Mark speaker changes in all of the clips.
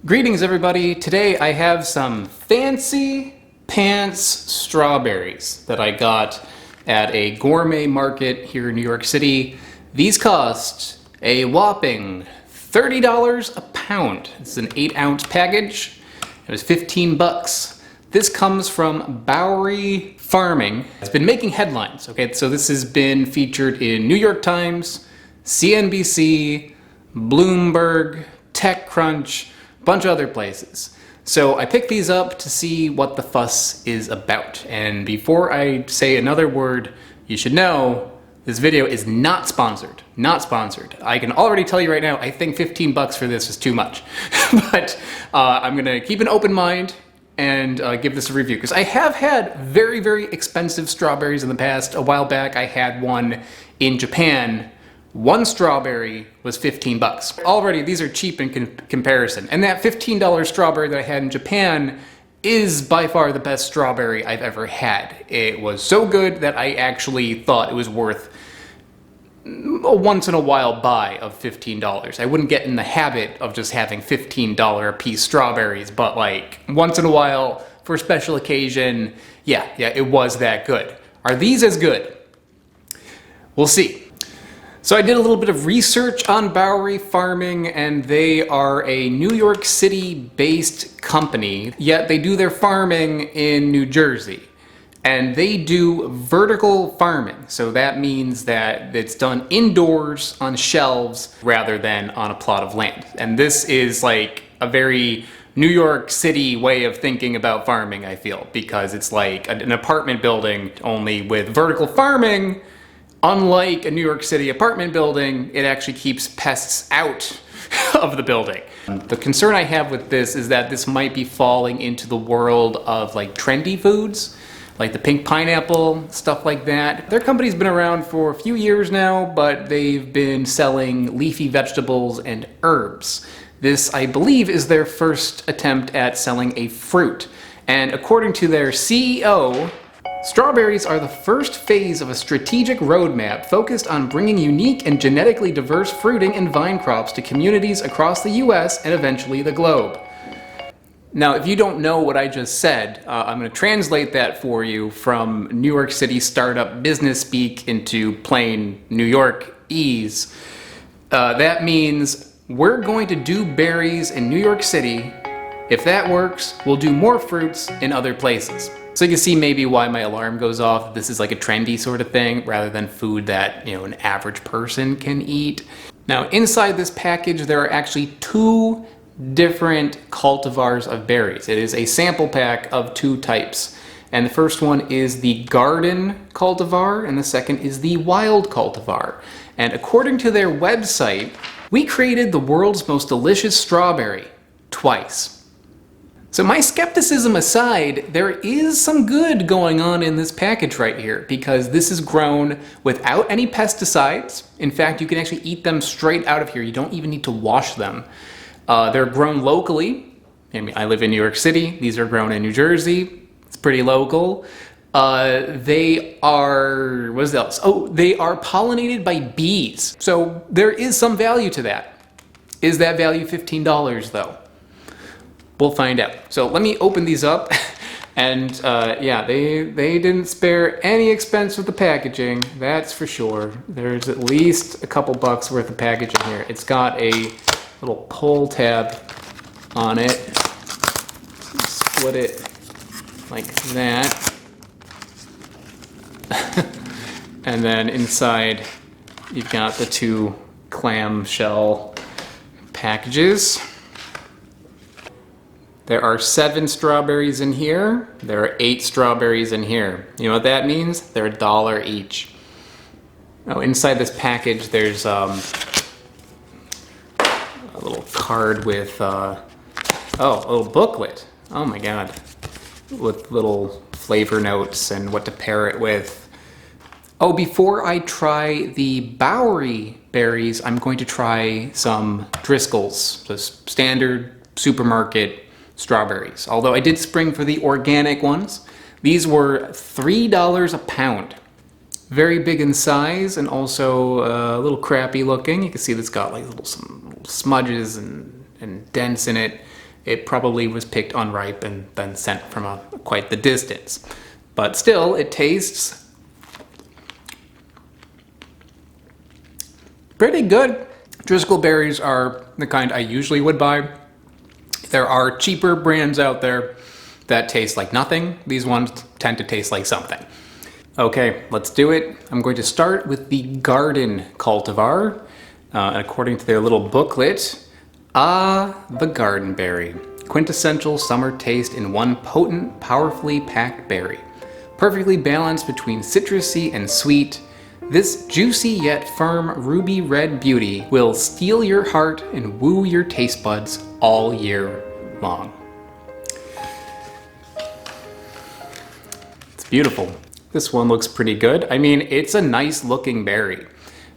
Speaker 1: Greetings everybody. Today I have some fancy pants strawberries that I got at a gourmet market here in New York City. These cost a whopping $30 a pound. It's an 8-ounce package. It was 15 bucks. This comes from Bowery Farming. It's been making headlines, okay? So this has been featured in New York Times, CNBC, Bloomberg, TechCrunch, bunch of other places. So I picked these up to see what the fuss is about. And before I say another word, you should know this video is not sponsored. Not sponsored. I can already tell you right now, I think 15 bucks for this is too much. But I'm gonna keep an open mind and give this a review. Because I have had very, very expensive strawberries in the past. A while back I had one in Japan. One strawberry was 15 bucks. Already, these are cheap in comparison. And that $15 strawberry that I had in Japan is by far the best strawberry I've ever had. It was so good that I actually thought it was worth a once in a while buy of $15. I wouldn't get in the habit of just having $15 a piece strawberries, but like once in a while for a special occasion, yeah, it was that good. Are these as good? We'll see. So I did a little bit of research on Bowery Farming, and they are a New York City-based company, yet they do their farming in New Jersey. And they do vertical farming, so that means that it's done indoors on shelves rather than on a plot of land. And this is like a very New York City way of thinking about farming, I feel, because it's like an apartment building only with vertical farming. Unlike a New York City apartment building, it actually keeps pests out of the building. The concern I have with this is that this might be falling into the world of like trendy foods, like the pink pineapple, stuff like that. Their company's been around for a few years now, but they've been selling leafy vegetables and herbs. This, I believe, is their first attempt at selling a fruit. And according to their CEO, strawberries are the first phase of a strategic roadmap focused on bringing unique and genetically diverse fruiting and vine crops to communities across the US and eventually the globe. Now, if you don't know what I just said, I'm going to translate that for you from New York City startup business speak into plain New York-ese. That means we're going to do berries in New York City. If that works, we'll do more fruits in other places. So you can see maybe why my alarm goes off. This is like a trendy sort of thing rather than food that, an average person can eat. Now inside this package there are actually 2 different cultivars of berries. It is a sample pack of 2 types. And the first one is the garden cultivar and the second is the wild cultivar. And according to their website, we created the world's most delicious strawberry twice. So my skepticism aside, there is some good going on in this package right here because this is grown without any pesticides. In fact, you can actually eat them straight out of here. You don't even need to wash them. They're grown locally. I mean, I live in New York City. These are grown in New Jersey. It's pretty local. They are, what is else? Oh, they are pollinated by bees. So there is some value to that. Is that value $15 though? We'll find out. So let me open these up. And yeah, they didn't spare any expense with the packaging, that's for sure. There's at least a couple bucks worth of packaging here. It's got a little pull tab on it. Split it like that. And then inside you've got the 2 clamshell packages. There are 7 strawberries in here. There are 8 strawberries in here. You know what that means? They're $1 each. Oh, inside this package there's a little card with, a little booklet. Oh my god. With little flavor notes and what to pair it with. Oh, before I try the Bowery berries, I'm going to try some Driscoll's, just standard supermarket strawberries. Although I did spring for the organic ones. These were $3 a pound. Very big in size and also a little crappy looking. You can see it's got like some little smudges and dents in it. it probably was picked unripe and then sent from quite the distance. But still, it tastes pretty good. Driscoll berries are the kind I usually would buy. There are cheaper brands out there that taste like nothing. These ones tend to taste like something. Okay, let's do it. I'm going to start with the garden cultivar. According to their little booklet, the garden berry. Quintessential summer taste in one potent, powerfully packed berry. Perfectly balanced between citrusy and sweet, this juicy yet firm ruby red beauty will steal your heart and woo your taste buds all year long. It's beautiful. This one looks pretty good. I mean, it's a nice looking berry.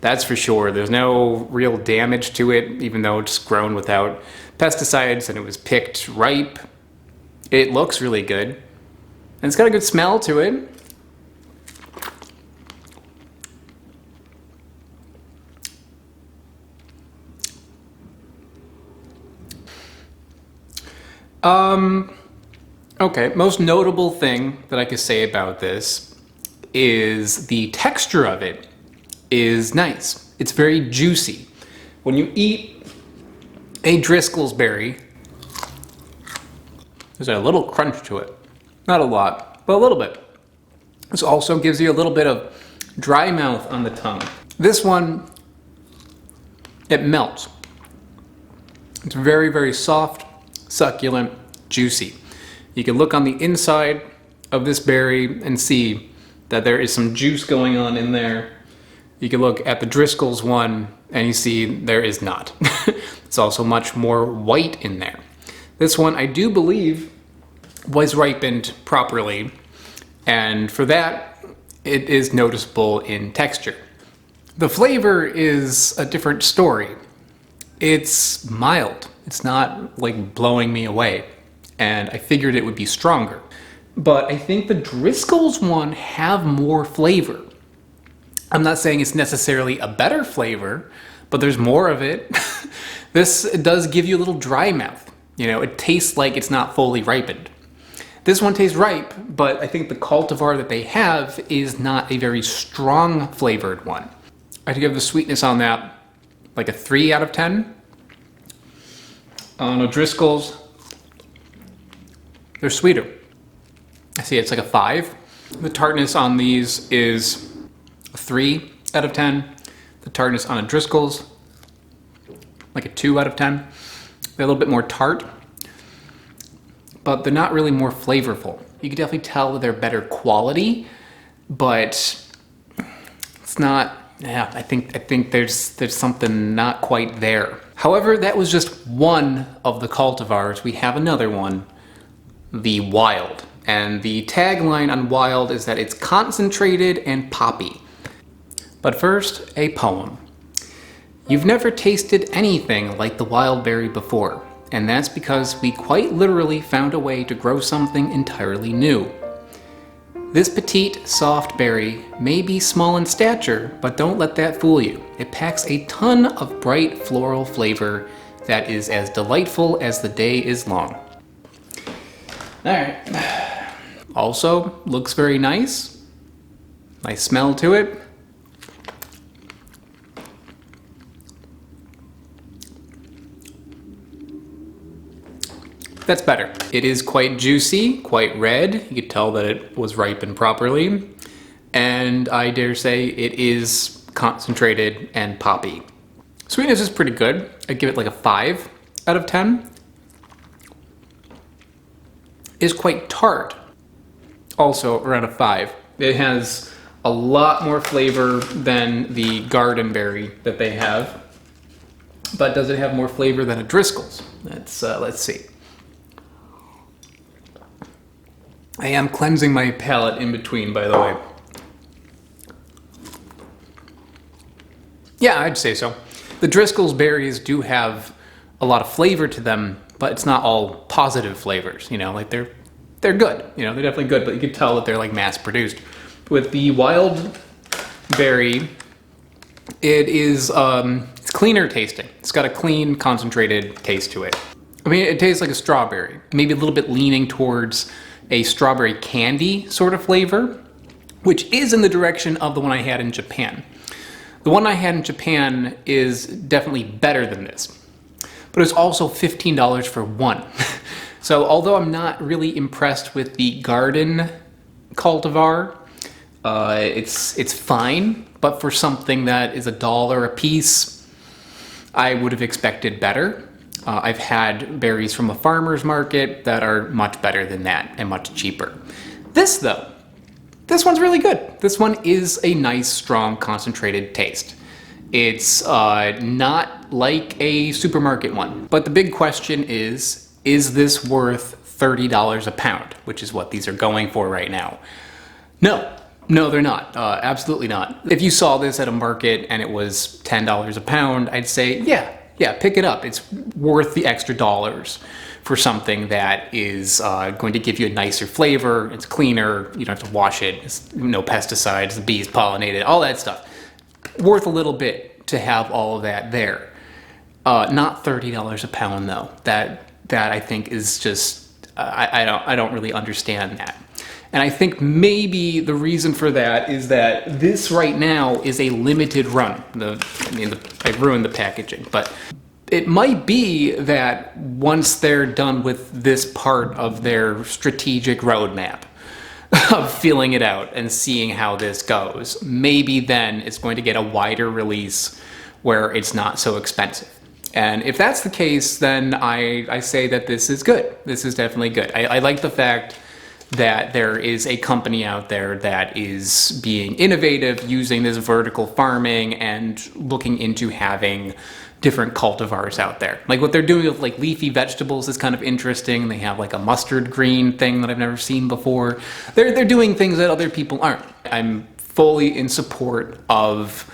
Speaker 1: That's for sure. There's no real damage to it, even though it's grown without pesticides and it was picked ripe. It looks really good. And it's got a good smell to it. Okay, most notable thing that I could say about this is the texture of it is nice. It's very juicy. When you eat a Driscoll's berry, there's a little crunch to it. Not a lot, but a little bit. This also gives you a little bit of dry mouth on the tongue. This one, it melts. It's very, very soft, succulent, juicy. You can look on the inside of this berry and see that there is some juice going on in there. You can look at the Driscoll's one and you see there is not. It's also much more white in there. This one I do believe was ripened properly, and for that it is noticeable in texture. The flavor is a different story. It's mild. It's not like blowing me away, and I figured it would be stronger. But I think the Driscoll's one have more flavor. I'm not saying it's necessarily a better flavor, but there's more of it. This does give you a little dry mouth. You know, it tastes like it's not fully ripened. This one tastes ripe, but I think the cultivar that they have is not a very strong flavored one. I'd give the sweetness on that like a 3 out of 10. On Driscoll's, they're sweeter. I see it's like a 5. The tartness on these is a 3 out of 10. The tartness on a Driscoll's, like a 2 out of 10. They're a little bit more tart, but they're not really more flavorful. You can definitely tell that they're better quality, but it's not, yeah, I think there's something not quite there. However, that was just one of the cultivars. We have another one, the Wild. And the tagline on Wild is that it's concentrated and poppy. But first, a poem. You've never tasted anything like the wild berry before, and that's because we quite literally found a way to grow something entirely new. This petite, soft berry may be small in stature, but don't let that fool you. It packs a ton of bright floral flavor that is as delightful as the day is long. Alright. Also, looks very nice. Nice smell to it. That's better. It is quite juicy, quite red. You could tell that it was ripened properly. And I dare say it is concentrated and poppy. Sweetness is pretty good. I'd give it like a 5 out of 10. It's quite tart. Also around a 5. It has a lot more flavor than the garden berry that they have. But does it have more flavor than a Driscoll's? Let's see. I am cleansing my palate in between, by the way. Yeah, I'd say so. The Driscoll's berries do have a lot of flavor to them, but it's not all positive flavors, you know, like they're good, you know, they're definitely good, but you can tell that they're like mass produced. With the wild berry, it is, it's cleaner tasting. It's got a clean, concentrated taste to it. I mean, it tastes like a strawberry, maybe a little bit leaning towards a strawberry candy sort of flavor, which is in the direction of the one I had in Japan. The one I had in Japan is definitely better than this, but it's also $15 for one. So although I'm not really impressed with the garden cultivar, it's fine, but for something that is $1 a piece, I would have expected better. I've had berries from a farmer's market that are much better than that and much cheaper. This though, this one's really good. This one is a nice, strong, concentrated taste. It's not like a supermarket one. But the big question is this worth $30 a pound, which is what these are going for right now? No, they're not. Absolutely not. If you saw this at a market and it was $10 a pound, I'd say, yeah, pick it up. It's worth the extra dollars for something that is going to give you a nicer flavor. It's cleaner. You don't have to wash it. It's no pesticides, the bees pollinated, it, all that stuff. Worth a little bit to have all of that there. Not $30 a pound though. That I think is just I don't really understand that. And I think maybe the reason for that is that this right now is a limited run. I ruined the packaging, but it might be that once they're done with this part of their strategic roadmap of feeling it out and seeing how this goes, maybe then it's going to get a wider release where it's not so expensive. And if that's the case, then I say that this is good. This is definitely good. I like the fact that there is a company out there that is being innovative, using this vertical farming and looking into having different cultivars out there. Like what they're doing with like leafy vegetables is kind of interesting. They have like a mustard green thing that I've never seen before. They're doing things that other people aren't. I'm fully in support of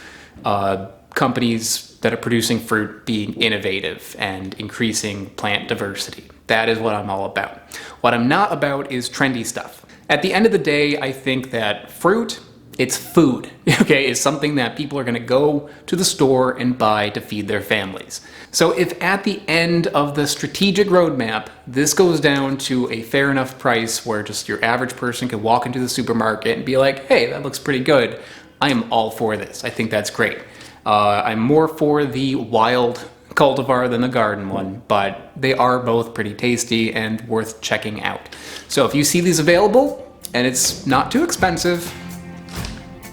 Speaker 1: companies that are producing fruit being innovative and increasing plant diversity. That is what I'm all about. What I'm not about is trendy stuff. At the end of the day, I think that fruit, it's food, okay? It's something that people are gonna go to the store and buy to feed their families. So if at the end of the strategic roadmap, this goes down to a fair enough price where just your average person can walk into the supermarket and be like, hey, that looks pretty good, I am all for this. I think that's great. I'm more for the wild cultivar than the garden one, but they are both pretty tasty and worth checking out. So if you see these available and it's not too expensive,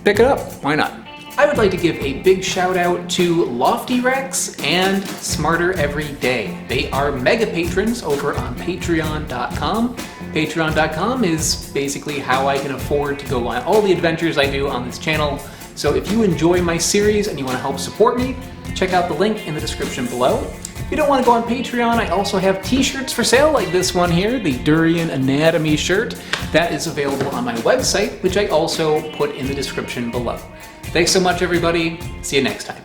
Speaker 1: pick it up. Why not? I would like to give a big shout out to Loftyrex and Smarter Every Day. They are mega patrons over on patreon.com. Patreon.com is basically how I can afford to go on all the adventures I do on this channel. So if you enjoy my series and you want to help support me, check out the link in the description below. If you don't want to go on Patreon, I also have t-shirts for sale like this one here, the Durian Anatomy shirt. That is available on my website, which I also put in the description below. Thanks so much, everybody. See you next time.